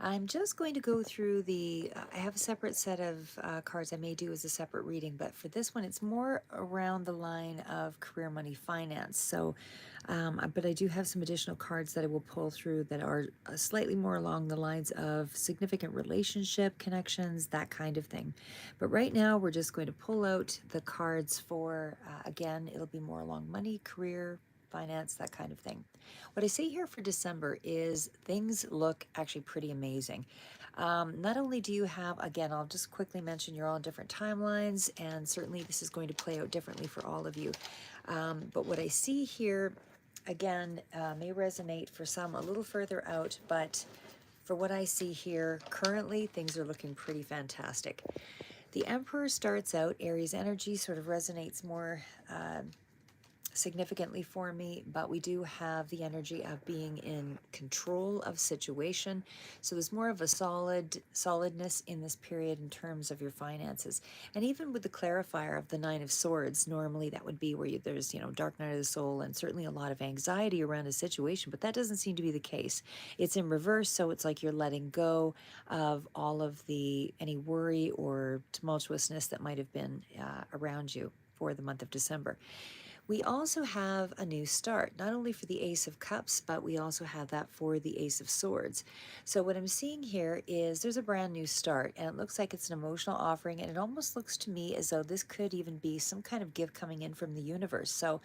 I'm just going to go through I have a separate set of cards I may do as a separate reading, but for this one, it's more around the line of career, money, finance. But I do have some additional cards that I will pull through that are slightly more along the lines of significant relationship connections, that kind of thing. But right now, we're just going to pull out the cards for, again, it'll be more along money, career, finance, that kind of thing. What I see here for December is things look actually pretty amazing. Not only do you have, again, I'll just quickly mention you're all on different timelines, and certainly this is going to play out differently for all of you. But what I see here, again, may resonate for some a little further out, but for what I see here, currently things are looking pretty fantastic. The Emperor starts out, Aries energy sort of resonates more significantly for me, but we do have the energy of being in control of situation. So there's more of a solidness in this period in terms of your finances. And even with the clarifier of the Nine of Swords, normally that would be where there's, dark night of the soul and certainly a lot of anxiety around a situation, but that doesn't seem to be the case. It's in reverse, so it's like you're letting go of all of any worry or tumultuousness that might have been around you for the month of December. We also have a new start, not only for the Ace of Cups, but we also have that for the Ace of Swords. So what I'm seeing here is there's a brand new start, and it looks like it's an emotional offering, and it almost looks to me as though this could even be some kind of gift coming in from the universe. So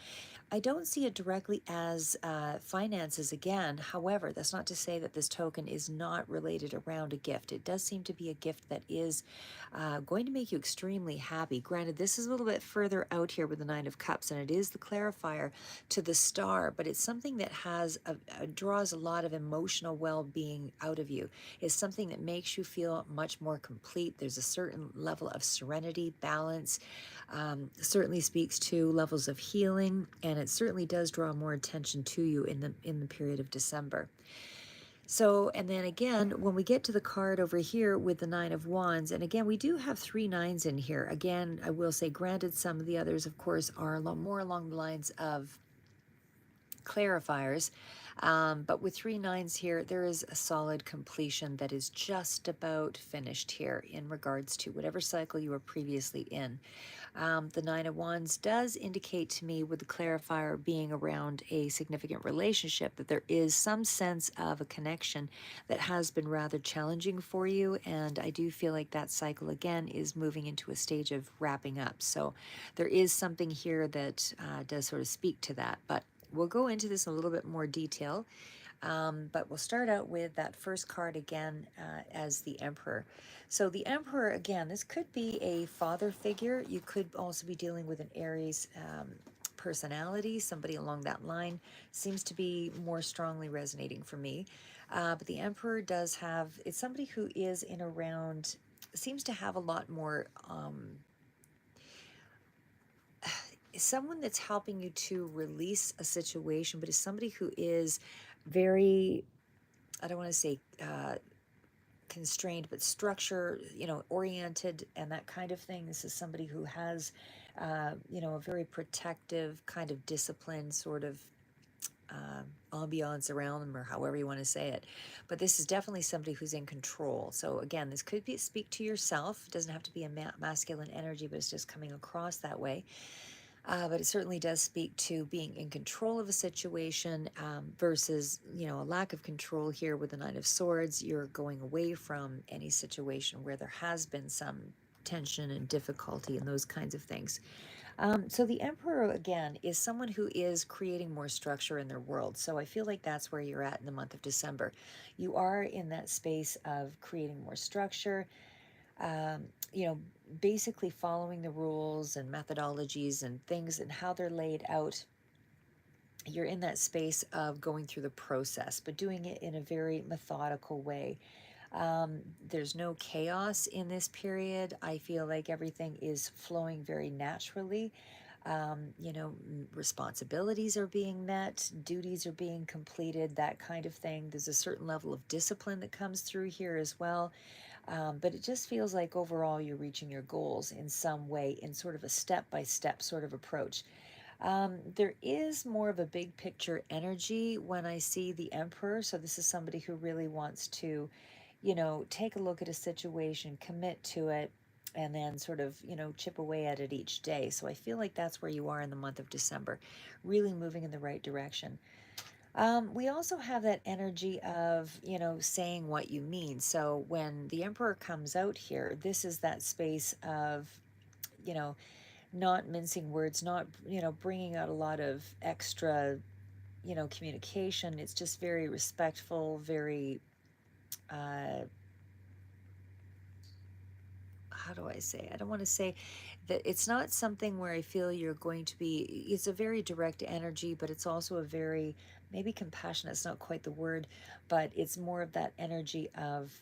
I don't see it directly as finances again. However, that's not to say that this token is not related around a gift. It does seem to be a gift that is going to make you extremely happy. Granted, this is a little bit further out here with the Nine of Cups, and it is the clarifier to the star, but it's something that draws a lot of emotional well-being out of you. It's something that makes you feel much more complete. There's a certain level of serenity, balance, certainly speaks to levels of healing, and it certainly does draw more attention to you in the period of December. So, and then again, when we get to the card over here with the Nine of Wands, and again, we do have 3 9s in here. Again, I will say, granted, some of the others, of course, are more along the lines of clarifiers. But with 3 9s here, there is a solid completion that is just about finished here in regards to whatever cycle you were previously in. The Nine of Wands does indicate to me, with the clarifier being around a significant relationship, that there is some sense of a connection that has been rather challenging for you. And I do feel like that cycle again is moving into a stage of wrapping up. So there is something here that does sort of speak to that. But we'll go into this in a little bit more detail. But we'll start out with that first card again as the Emperor. So the Emperor, again, this could be a father figure. You could also be dealing with an Aries personality, somebody along that line. Seems to be more strongly resonating for me. But the Emperor does have, it's somebody who is in around, seems to have a lot more, someone that's helping you to release a situation, but is somebody who is very, I don't want to say constrained, but structure, oriented and that kind of thing. This is somebody who has, a very protective kind of discipline sort of ambiance around them, or however you want to say it. But this is definitely somebody who's in control. So again, this could be speak to yourself. It doesn't have to be a masculine energy, but it's just coming across that way. But it certainly does speak to being in control of a situation versus, a lack of control here with the Nine of Swords. You're going away from any situation where there has been some tension and difficulty and those kinds of things. So the Emperor, again, is someone who is creating more structure in their world. So I feel like that's where you're at in the month of December. You are in that space of creating more structure, um, you know, basically following the rules and methodologies and things and how they're laid out. You're in that space of going through the process, but doing it in a very methodical way. There's no chaos in this period. I feel like everything is flowing very naturally. Responsibilities are being met, duties are being completed, that kind of thing. There's a certain level of discipline that comes through here as well. But it just feels like overall you're reaching your goals in some way in sort of a step-by-step sort of approach. There is more of a big picture energy when I see the Emperor. So this is somebody who really wants to, take a look at a situation, commit to it, and then sort of, chip away at it each day. So I feel like that's where you are in the month of December, really moving in the right direction. We also have that energy of, saying what you mean. So when the Emperor comes out here, this is that space of, you know, not mincing words, not, bringing out a lot of extra, communication. It's just very respectful, very, uh, how do I say? I don't want to say that it's not something where I feel you're going to be, it's a very direct energy, but it's also a very, maybe compassionate, it's not quite the word, but it's more of that energy of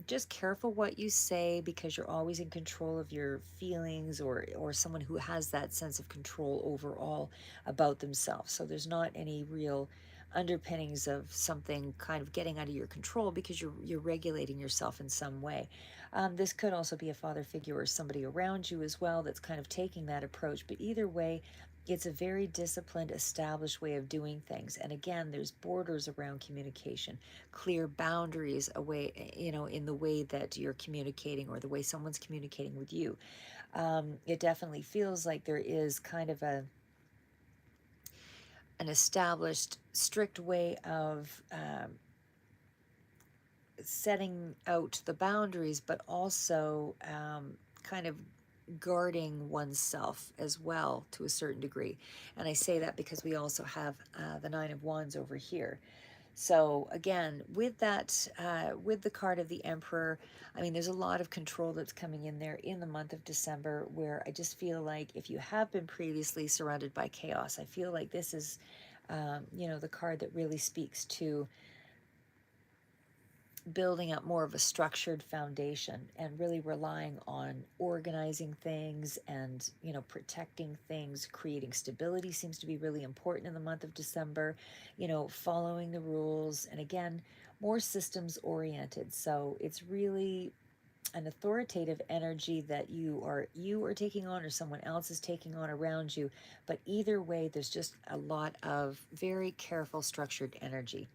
just careful what you say because you're always in control of your feelings, or someone who has that sense of control overall about themselves. So there's not any real underpinnings of something kind of getting out of your control because you're regulating yourself in some way. This could also be a father figure or somebody around you as well that's kind of taking that approach. But either way, it's a very disciplined, established way of doing things. And again, there's borders around communication, clear boundaries away, in the way that you're communicating or the way someone's communicating with you. It definitely feels like there is kind of an established, strict way of setting out the boundaries, but also kind of guarding oneself as well to a certain degree. And I say that because we also have the Nine of Wands over here. So again, with that, with the card of the Emperor, I mean, there's a lot of control that's coming in there in the month of December, where I just feel like if you have been previously surrounded by chaos, I feel like this is, the card that really speaks to building up more of a structured foundation and really relying on organizing things and, protecting things. Creating stability seems to be really important in the month of December, following the rules, and again, more systems oriented. So it's really an authoritative energy that you are taking on, or someone else is taking on around you. But either way, there's just a lot of very careful, structured energy.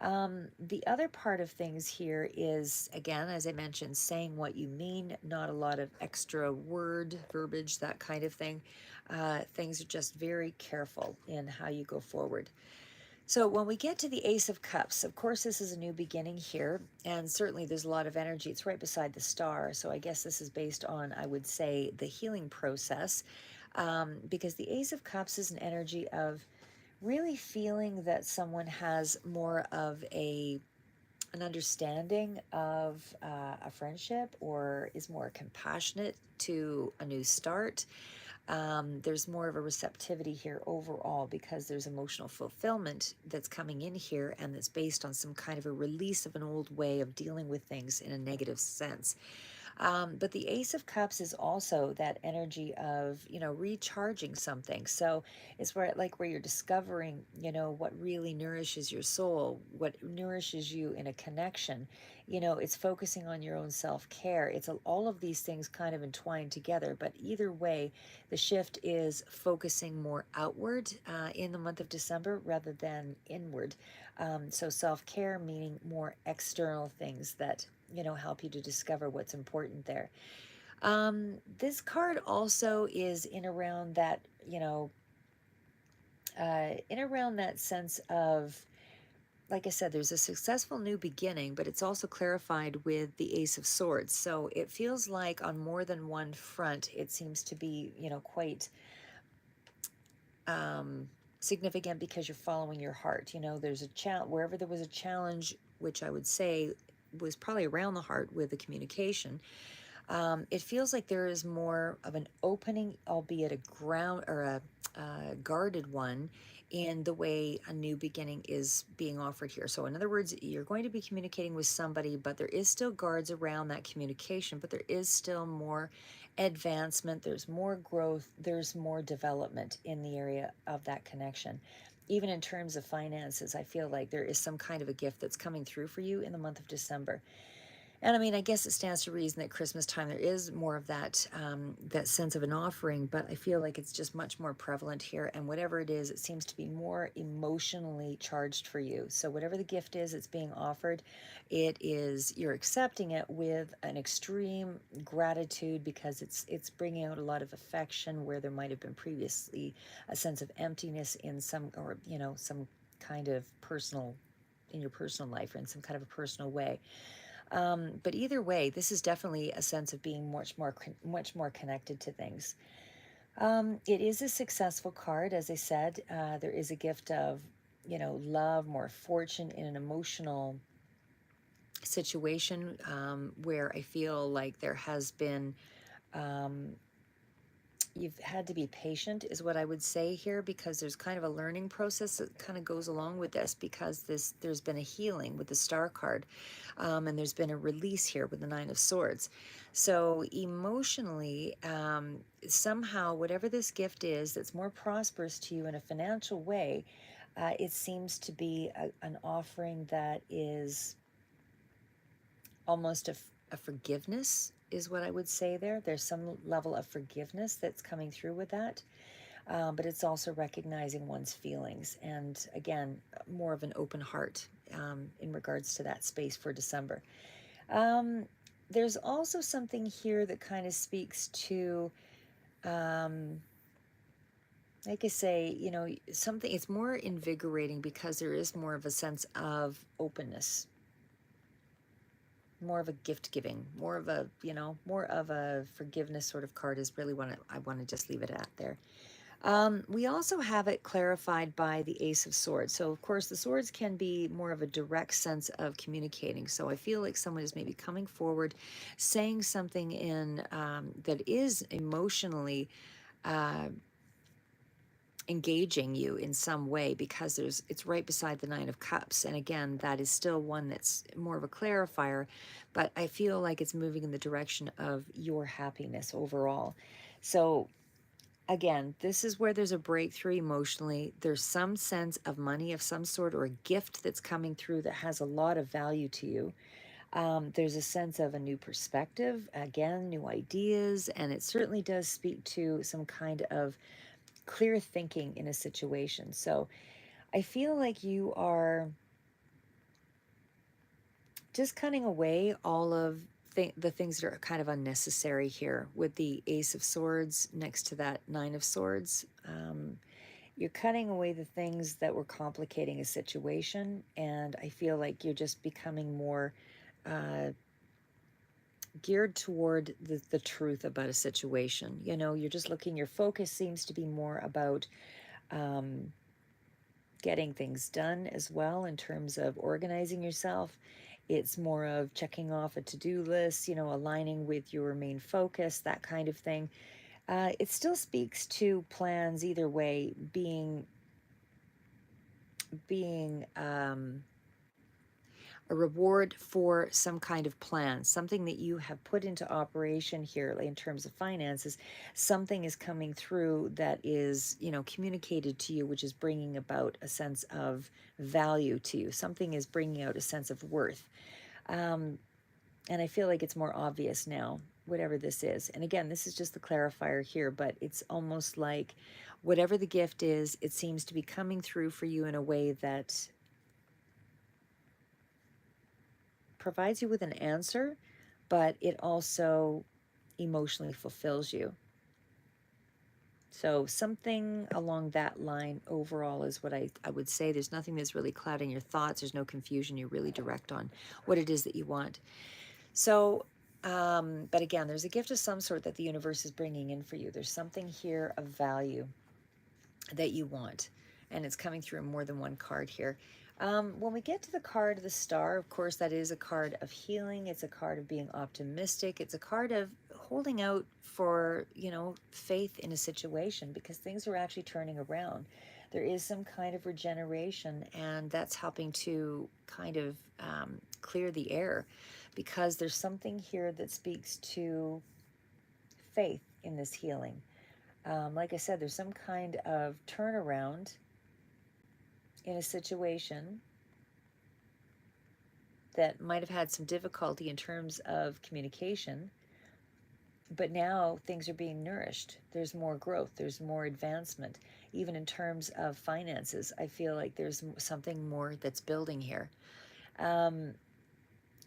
The other part of things here is, again, as I mentioned, saying what you mean, not a lot of extra word, verbiage, that kind of thing. Things are just very careful in how you go forward. So when we get to the Ace of Cups, of course, this is a new beginning here, and certainly there's a lot of energy. It's right beside the star, so I guess this is based on, I would say, the healing process, because the Ace of Cups is an energy of really feeling that someone has more of an understanding of a friendship, or is more compassionate to a new start. There's more of a receptivity here overall because there's emotional fulfillment that's coming in here, and that's based on some kind of a release of an old way of dealing with things in a negative sense. But the Ace of Cups is also that energy of, recharging something. So it's where you're discovering, what really nourishes your soul, what nourishes you in a connection. It's focusing on your own self-care. It's all of these things kind of entwined together. But either way, the shift is focusing more outward in the month of December rather than inward. So self-care meaning more external things that, help you to discover what's important there. This card also is in around that, in around that sense of, like I said, there's a successful new beginning, but it's also clarified with the Ace of Swords. So it feels like on more than one front, it seems to be, quite significant because you're following your heart. There's a challenge wherever there was a challenge, which I would say was probably around the heart with the communication. It feels like there is more of an opening, albeit a ground or a guarded one, in the way a new beginning is being offered here. So in other words, you're going to be communicating with somebody, but there is still guards around that communication, but there is still more advancement, there's more growth, there's more development in the area of that connection. Even in terms of finances, I feel like there is some kind of a gift that's coming through for you in the month of December. And I mean, I guess it stands to reason that Christmas time there is more of that that sense of an offering, but I feel like it's just much more prevalent here. And whatever it is, it seems to be more emotionally charged for you. So whatever the gift is that's being offered, it is you're accepting it with an extreme gratitude because it's bringing out a lot of affection where there might have been previously a sense of emptiness in some or some kind of personal in your personal life or in some kind of a personal way. But either way, this is definitely a sense of being much more connected to things. It is a successful card, as I said. There is a gift of, love, more fortune in an emotional situation where I feel like there has been you've had to be patient is what I would say here, because there's kind of a learning process that kind of goes along with this, because there's been a healing with the star card, and there's been a release here with the Nine of Swords. So emotionally, somehow whatever this gift is that's more prosperous to you in a financial way, it seems to be an offering that is almost a forgiveness is what I would say there. There's some level of forgiveness that's coming through with that. But it's also recognizing one's feelings and, again, more of an open heart in regards to that space for December. Um, there's also something here that kind of speaks to, like I say, something, it's more invigorating because there is more of a sense of openness, more of a gift giving, more of a forgiveness sort of card is really what I want to just leave it at there. We also have it clarified by the Ace of Swords. So, of course, the swords can be more of a direct sense of communicating. So I feel like someone is maybe coming forward, saying something in that is emotionally engaging you in some way, because it's right beside the Nine of Cups, and again, that is still one that's more of a clarifier, but I feel like it's moving in the direction of your happiness overall. So again, this is where there's a breakthrough emotionally. There's some sense of money of some sort or a gift that's coming through that has a lot of value to you. There's a sense of a new perspective, again, new ideas, and it certainly does speak to some kind of clear thinking in a situation. So I feel like you are just cutting away all of the things that are kind of unnecessary here with the Ace of Swords next to that Nine of Swords. You're cutting away the things that were complicating a situation, and I feel like you're just becoming more geared toward the truth about a situation. You're just looking, your focus seems to be more about getting things done as well in terms of organizing yourself. It's more of checking off a to-do list, aligning with your main focus, that kind of thing. It still speaks to plans either way being a reward for some kind of plan, something that you have put into operation here in terms of finances. Something is coming through that is, communicated to you, which is bringing about a sense of value to you. Something is bringing out a sense of worth. And I feel like it's more obvious now, whatever this is. And again, this is just the clarifier here, but it's almost like whatever the gift is, it seems to be coming through for you in a way that provides you with an answer, but it also emotionally fulfills you. So something along that line overall is what I would say. There's nothing that's really clouding your thoughts. There's no confusion. You're really direct on what it is that you want. So, but again, there's a gift of some sort that the universe is bringing in for you. There's something here of value that you want, and it's coming through in more than one card here. When we get to the card of the Star, of course, that is a card of healing. It's a card of being optimistic. It's a card of holding out for, faith in a situation, because things are actually turning around. There is some kind of regeneration, and that's helping to kind of clear the air, because there's something here that speaks to faith in this healing. Like I said, there's some kind of turnaround in a situation that might have had some difficulty in terms of communication, but now things are being nourished. There's more growth, there's more advancement. Even in terms of finances, I feel like there's something more that's building here. Um,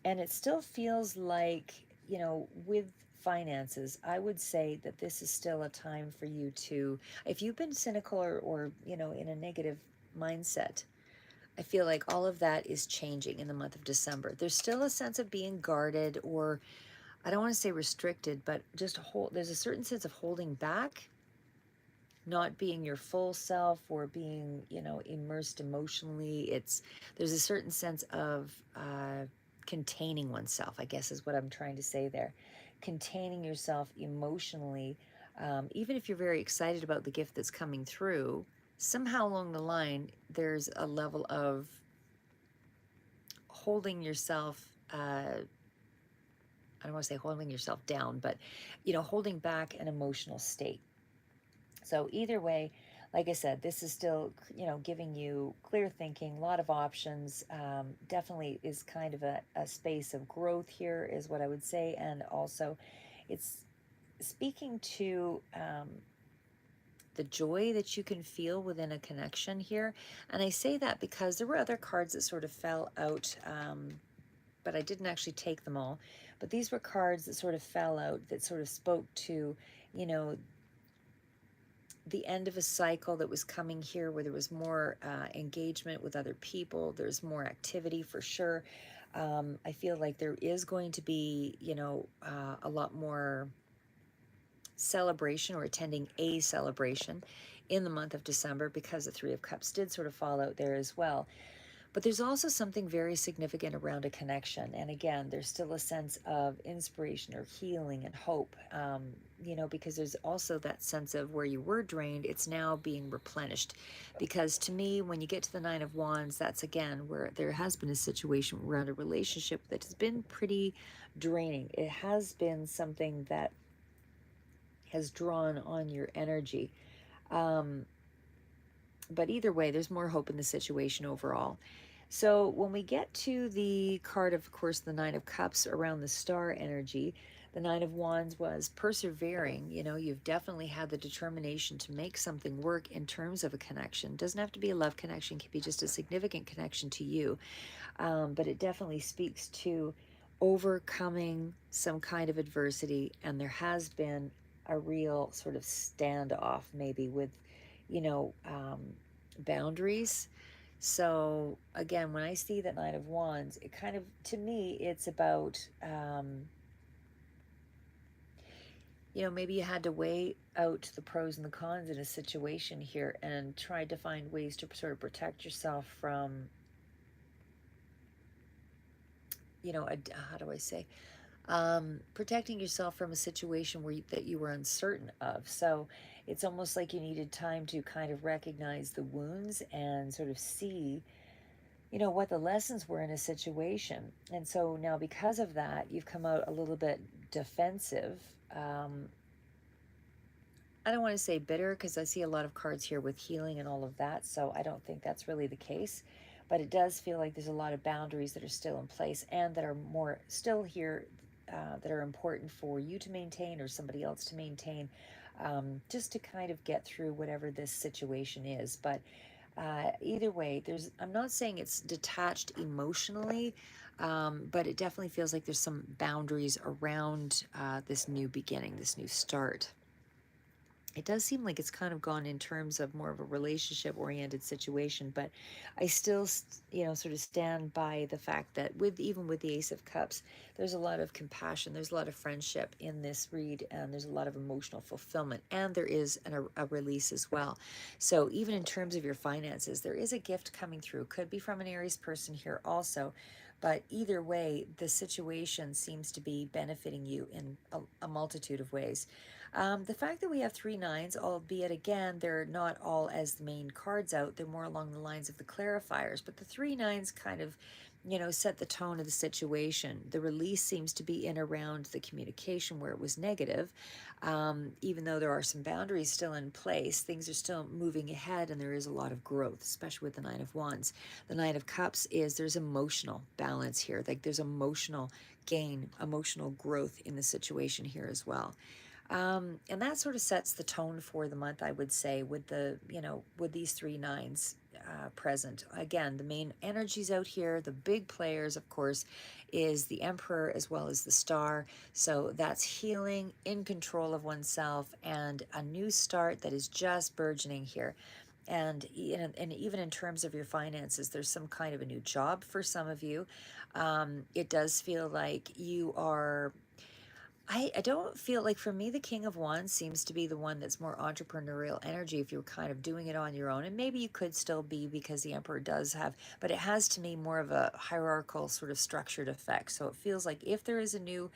and it still feels like, with finances, I would say that this is still a time for you to, if you've been cynical or in a negative mindset, I feel like all of that is changing in the month of December. There's still a sense of being guarded, or I don't want to say restricted, but just there's a certain sense of holding back, not being your full self or being, immersed emotionally. There's a certain sense of containing oneself, I guess is what I'm trying to say there. Containing yourself emotionally, even if you're very excited about the gift that's coming through, somehow along the line, there's a level of holding yourself. I don't want to say holding yourself down, but holding back an emotional state. So either way, like I said, this is still, giving you clear thinking, a lot of options. Definitely is kind of a space of growth here, is what I would say. And also, it's speaking to the joy that you can feel within a connection here. And I say that because there were other cards that sort of fell out, but I didn't actually take them all. But these were cards that sort of fell out that sort of spoke to, you know, the end of a cycle that was coming here, where there was more engagement with other people. There's more activity for sure. I feel like there is going to be, a lot more celebration, or attending a celebration in the month of December, because the Three of Cups did sort of fall out there as well. But there's also something very significant around a connection. And again, there's still a sense of inspiration or healing and hope, because there's also that sense of where you were drained, it's now being replenished. Because to me, when you get to the Nine of Wands, that's again where there has been a situation around a relationship that has been pretty draining. It has been something that has drawn on your energy. But either way, there's more hope in the situation overall. So when we get to the card, of course, the Nine of Cups around the star energy, the Nine of Wands was persevering. You've definitely had the determination to make something work in terms of a connection. Doesn't have to be a love connection, it can be just a significant connection to you. But it definitely speaks to overcoming some kind of adversity. And there has been a real sort of standoff, maybe with, you know, um, boundaries. So again, when I see that Nine of Wands, it kind of, to me, it's about, maybe you had to weigh out the pros and the cons in a situation here and tried to find ways to sort of protect yourself from, how do I say, protecting yourself from a situation that you were uncertain of. So it's almost like you needed time to kind of recognize the wounds and sort of see, what the lessons were in a situation. And so now, because of that, you've come out a little bit defensive. Um, I don't want to say bitter, because I see a lot of cards here with healing and all of that. So I don't think that's really the case. But it does feel like there's a lot of boundaries that are still in place and that are more still here, that are important for you to maintain or somebody else to maintain, just to kind of get through whatever this situation is. But either way, I'm not saying it's detached emotionally, but it definitely feels like there's some boundaries around this new beginning, this new start. It does seem like it's kind of gone in terms of more of a relationship oriented situation, but I still, sort of stand by the fact that even with the Ace of Cups, there's a lot of compassion, there's a lot of friendship in this read, and there's a lot of emotional fulfillment, and there is a release as well. So even in terms of your finances, there is a gift coming through. Could be from an Aries person here also. But either way, the situation seems to be benefiting you in a multitude of ways. The fact that we have 3 9s, albeit again, they're not all as the main cards out, they're more along the lines of the clarifiers, but the 3 9s kind of set the tone of the situation. The release seems to be in around the communication where it was negative. Even though there are some boundaries still in place, things are still moving ahead and there is a lot of growth, especially with the Nine of Wands. The Nine of Cups is there's emotional balance here. Like there's emotional gain, emotional growth in the situation here as well. And that sort of sets the tone for the month, I would say, with with these three nines present. Again, the main energies out here, the big players, of course, is the Emperor as well as the Star. So that's healing, in control of oneself, and a new start that is just burgeoning here. And and even in terms of your finances, there's some kind of a new job for some of you. It does feel like you are I don't feel like, for me, the King of Wands seems to be the one that's more entrepreneurial energy if you're kind of doing it on your own. And maybe you could still be, because the Emperor does have, but it has to me more of a hierarchical sort of structured effect. So it feels like if there is a new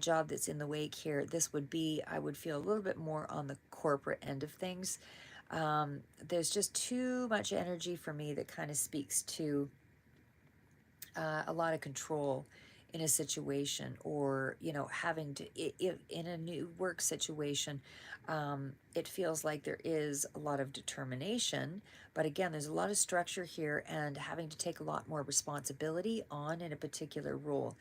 job that's in the wake here, this would be, I would feel a little bit more on the corporate end of things. There's just too much energy for me that kind of speaks to a lot of control in a situation, or having to in a new work situation. It feels like there is a lot of determination, but again, there's a lot of structure here and having to take a lot more responsibility on in a particular role.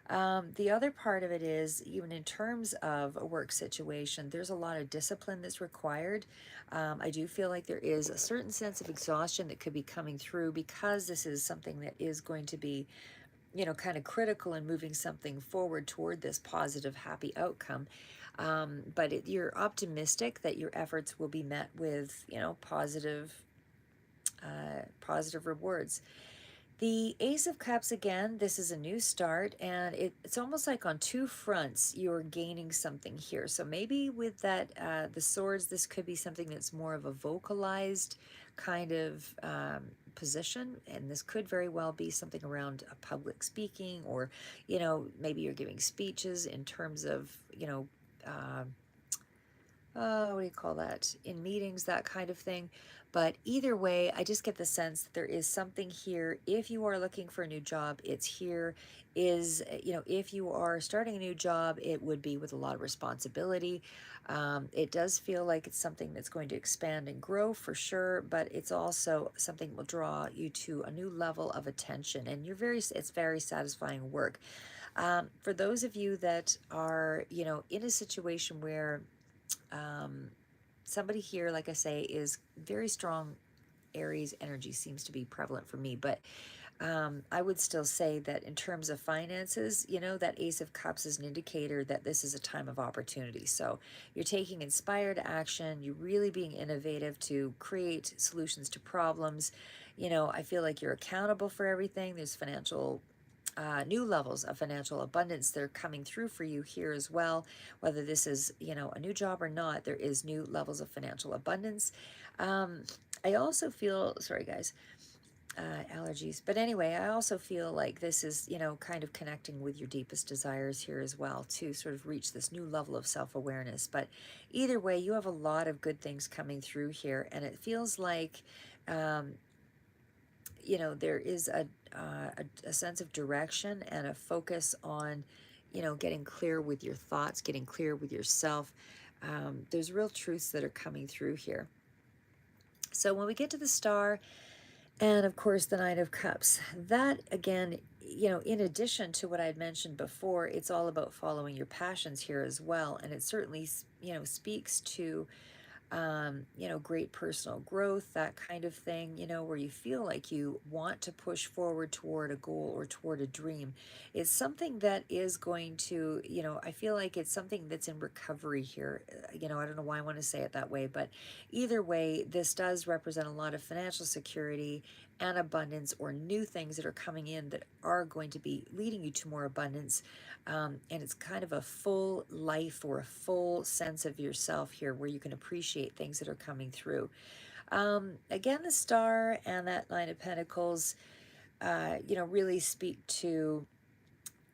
The other part of it is, even in terms of a work situation, there's a lot of discipline that's required. I do feel like there is a certain sense of exhaustion that could be coming through, because this is something that is going to be, kind of critical in moving something forward toward this positive, happy outcome. But you're optimistic that your efforts will be met with, positive rewards. The Ace of Cups, again, this is a new start, and it's almost like on two fronts you're gaining something here. So maybe with that, the swords, this could be something that's more of a vocalized kind of position, and this could very well be something around a public speaking, or, maybe you're giving speeches in terms of, uh, what do you call that, in meetings, that kind of thing. But either way, I just get the sense that there is something here. If you are looking for a new job, it's here. Is, if you are starting a new job, it would be with a lot of responsibility. It does feel like it's something that's going to expand and grow for sure, but it's also something that will draw you to a new level of attention, and it's very satisfying work. For those of you that are, in a situation where um, somebody here, like I say, is very strong. Aries energy seems to be prevalent for me, but I would still say that in terms of finances, that Ace of Cups is an indicator that this is a time of opportunity. So you're taking inspired action, you're really being innovative to create solutions to problems. I feel like you're accountable for everything. There's new levels of financial abundance that are coming through for you here as well. Whether this is, a new job or not, there is new levels of financial abundance. I also feel, sorry guys, allergies. But anyway, I also feel like this is, kind of connecting with your deepest desires here as well, to sort of reach this new level of self-awareness. But either way, you have a lot of good things coming through here, and it feels like, um, there is a sense of direction and a focus on, getting clear with your thoughts, getting clear with yourself. There's real truths that are coming through here. So when we get to the Star, and of course the Nine of Cups, that again, in addition to what I had mentioned before, it's all about following your passions here as well. And it certainly, speaks to great personal growth, that kind of thing, where you feel like you want to push forward toward a goal or toward a dream. It's something that is going to, I feel like it's something that's in recovery here. I don't know why I want to say it that way, but either way, this does represent a lot of financial security and abundance, or new things that are coming in that are going to be leading you to more abundance. And it's kind of a full life, or a full sense of yourself here, where you can appreciate things that are coming through. Again, the Star and that Nine of Pentacles, really speak to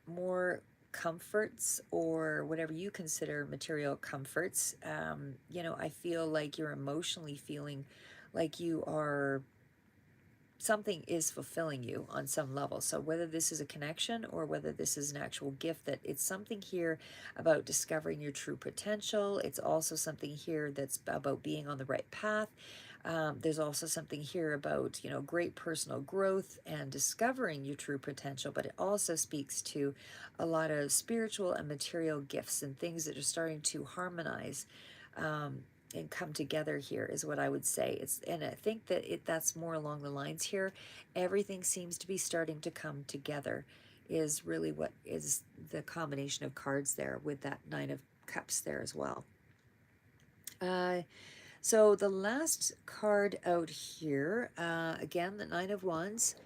more comforts, or whatever you consider material comforts. I feel like you're emotionally feeling like you are something is fulfilling you on some level. So whether this is a connection or whether this is an actual gift, that it's something here about discovering your true potential. It's also something here that's about being on the right path. There's also something here about, great personal growth and discovering your true potential, but it also speaks to a lot of spiritual and material gifts and things that are starting to harmonize and come together here, is what I would say. And I think that that's more along the lines here. Everything seems to be starting to come together, is really what is the combination of cards there, with that Nine of Cups there as well. So the last card out here, again, the Nine of Wands.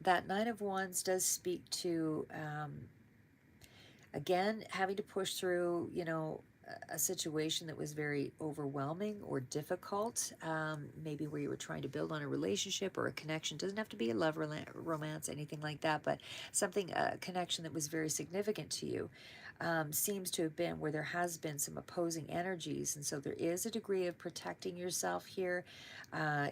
That Nine of Wands does speak to, again, having to push through, a situation that was very overwhelming or difficult, maybe where you were trying to build on a relationship or a connection. Doesn't have to be a love, romance, anything like that, but something, a connection that was very significant to you. Seems to have been where there has been some opposing energies, and so there is a degree of protecting yourself here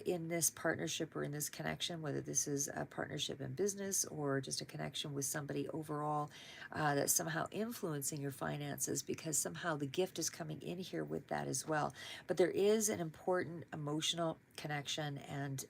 in this partnership or in this connection, whether this is a partnership in business or just a connection with somebody overall that's somehow influencing your finances, because somehow the gift is coming in here with that as well. But there is an important emotional connection and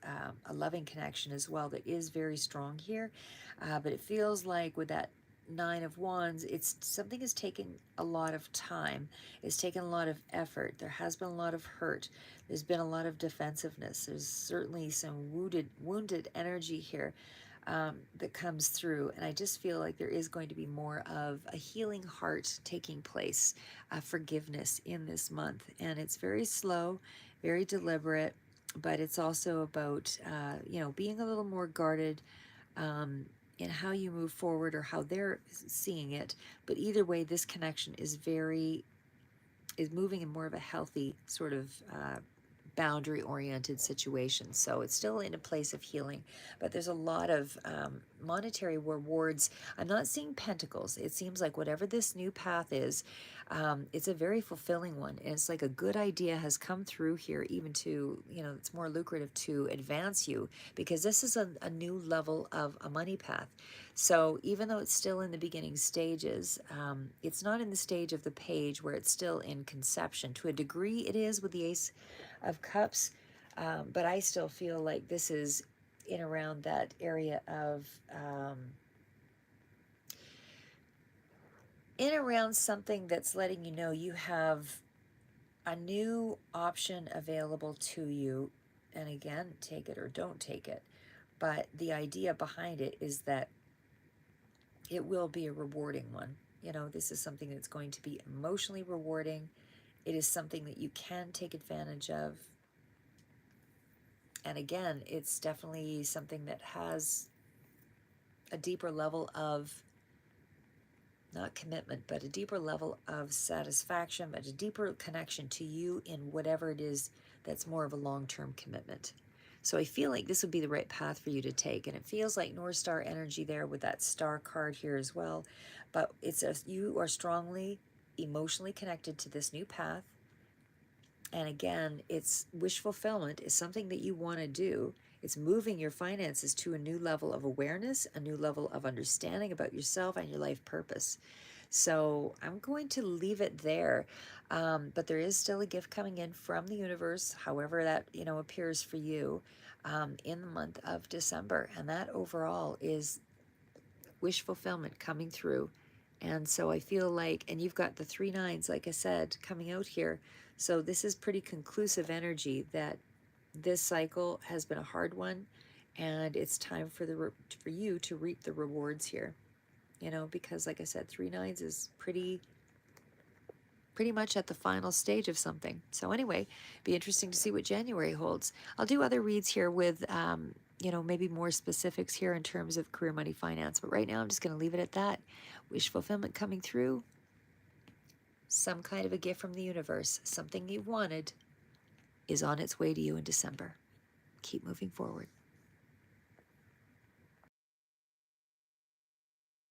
a loving connection as well that is very strong here. But it feels like with that Nine of Wands, it's something is taking a lot of time. It's taken a lot of effort. There has been a lot of hurt. There's been a lot of defensiveness. There's certainly some wounded energy here that comes through. And I just feel like there is going to be more of a healing heart taking place, forgiveness in this month. And it's very slow, very deliberate, but it's also about, being a little more guarded in how you move forward or how they're seeing it. But either way, this connection is moving in more of a healthy sort of boundary-oriented situation. So it's still in a place of healing, but there's a lot of monetary rewards. I'm not seeing pentacles. It seems like whatever this new path is, it's a very fulfilling one. And it's like a good idea has come through here, even to, it's more lucrative to advance you, because this is a new level of a money path. So even though it's still in the beginning stages, it's not in the stage of the page where it's still in conception. To a degree it is with the Ace of Cups, but I still feel like this is in around that area of in around something that's letting you know you have a new option available to you. And again, take it or don't take it, but the idea behind it is that it will be a rewarding one. This is something that's going to be emotionally rewarding. It is something that you can take advantage of. And again, it's definitely something that has a deeper level of, not commitment, but a deeper level of satisfaction, but a deeper connection to you in whatever it is that's more of a long-term commitment. So I feel like this would be the right path for you to take. And it feels like North Star energy there with that star card here as well. But you are strongly emotionally connected to this new path. And again, it's wish fulfillment is something that you want to do. It's moving your finances to a new level of awareness, a new level of understanding about yourself and your life purpose. So I'm going to leave it there. But there is still a gift coming in from the universe, however that, appears for you in the month of December. And that overall is wish fulfillment coming through. And so I feel like, and you've got the 3 nines, like I said, coming out here. So this is pretty conclusive energy that this cycle has been a hard one, and it's time for you to reap the rewards here. Because like I said, 3 nines is pretty much at the final stage of something. So anyway, be interesting to see what January holds. I'll do other reads here with maybe more specifics here in terms of career, money, finance. But right now I'm just going to leave it at that. Wish fulfillment coming through. Some kind of a gift from the universe. Something you wanted is on its way to you in December. Keep moving forward.